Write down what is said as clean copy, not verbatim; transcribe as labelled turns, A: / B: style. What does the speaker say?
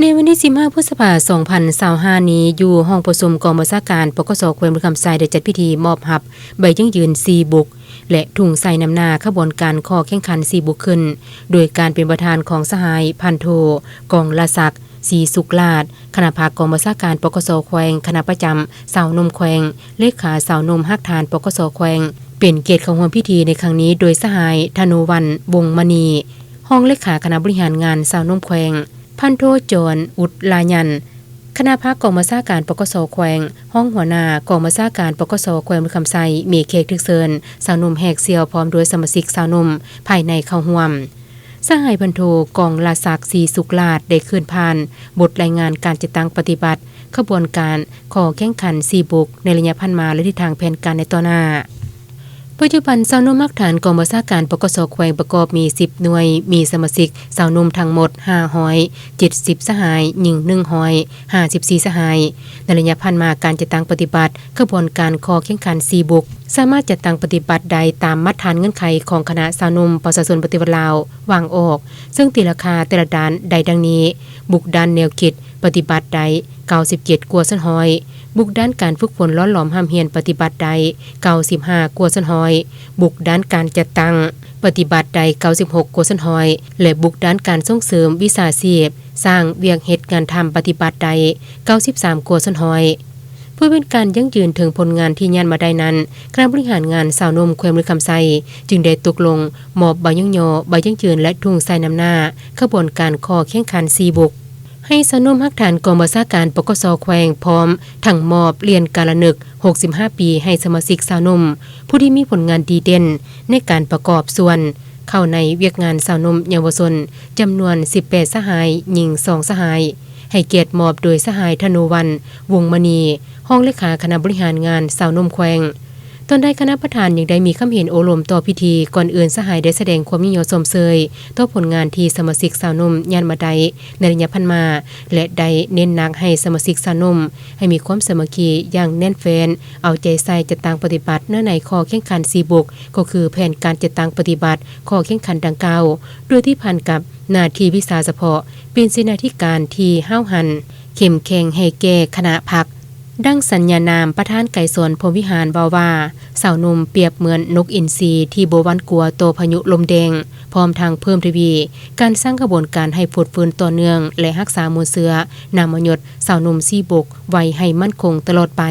A: ในวันที่15พฤษภาคม2025นี้อยู่ห้องประชุมกองบัญชาการปกส.แขวงคำไซได้จัดพิธีมอบรับใบยั่งยืน4บุกและถุงใส่น้ำหนาขบวนการข้อแข่งขัน4บุกขึ้นโดยการเป็นประธานของสหายพันโทกองละศักดิ์ศรีสุขลาภคณะภาคกองบัญชาการปกส.แขวงคณะประจำสาวนมแขวงเลขาสาวนมฮักทานปกส.แขวงเป็นเกียรติของร่วมพิธีในครั้งนี้โดยสหายธนูวรรณวงศ์มณีห้องเลขาคณะบริหารงานสาวนมแขวงพันโทจรอุดลายันคณะภาคกองบัญชาการปกส.แขวงห้องหัวหน้ากองบัญชาการปกส.แขวงคำไซมีเคกทึกเซินสาวนมแหกเซียวพร้อมด้วยสมาชิกสาวนมภายในเข้าร่วมสหายพันโทกองลาศักดิ์ศรีสุขลาภได้คืนผ่านบทรายงานการจัดตั้งปฏิบัติขบวนการขอแข่งขัน4บุกในระยะพันมาและทิศทางแผนการในต่อหน้าปัจจุบันสาวนมมักฐานกองบัญชาการปกส.แขวงประกอบมี10หน่วยมีสมาชิกสาวนมทั้งหมด570สหายหญิง154สหายในระยะพันมาการจัดตั้งปฏิบัติขบวนการขอแข่งขัน4บุกสามารถจัดตั้งปฏิบัติใดตามมาตรฐานเงื่อนไขของคณะสาวนมประชาชนปฏิบัติลาววางออกซึ่งตีราคาแต่ละด้านใดดังนี้บุกด้านแนวคิดปฏิบัติใด97กัวซันหอยบุกด้านการฝึกฝนล้อหลอมห้ามเฮียนปฏิบัติใด95กัวซันหอยบุกด้านการจัดตั้งปฏิบัติใด96กัวซันหอยและบุกด้านการส่งเสริมวิชาชีพสร้างเวียงเฮ็ดงานทำปฏิบัติใด93กัวซันหอยเพื่อเป็นการยั่งยืนถึงผลงานที่ยันมาได้นั้นคณะบริหารงานสาวนมแขวงคำไซจึงได้ตกลงมอบใบยั่งยอใบยั่งยืนและถุงใส่น้ำหน้าขบวนการขอแข่งขัน4บุกให้สาวนมฮักฐานกองบัญชาการปกส.แขวงพร้อมทั้งมอบเรียนการละนึก65ปีให้สมาชิกสาวนมผู้ที่มีผลงานดีเด่นในการประกอบส่วนเข้าในเวียกงานสาวนมเยาวชนจำนวน18สหายหญิง2สหายให้เกียรติมอบโดยสหายธนูวรรณวงศ์มณีห้องเลขาคณะบริหารงานสาวนมแขวงตอนใดคณะประธานยังได้มีคำเห็นโอลมต่อพิธีก่อนอื่นสหายได้แสดงความยินยอมเสยต่อผลงานที่สมาชิกสาวนมยันมาได้ในระยะพันมาและได้เน้นหนักให้สมาชิกสาวนมให้มีความสามัคคีอย่างแน่นแฟ้นเอาใจใส่จัดตั้งปฏิบัติเนื้อในข้อแข่งขัน4บุกก็คือแผนการจัดตั้งปฏิบัติข้อแข่งขันดังกล่าวโดยที่ผ่านกับหน้าที่วิชาเฉพาะเป็นเสนาธิการที่ห้าวหันเข้มแข็งให้แก่คณะพรรคดังสัญญานามประธานไก่สวนพรหมวิหารบ่าว่าสาวนมเปรียบเหมือนนกอินทรีที่โบวันกลัวโตพายุลมแดงพร้อมทางเพิ่มทวีการสร้างกระบวนการให้ฟูดฟื้นต่อเนื่องและรักษามูลเสือนามยศสาวนม4บุกไว้ให้มั่นคงตลอดไป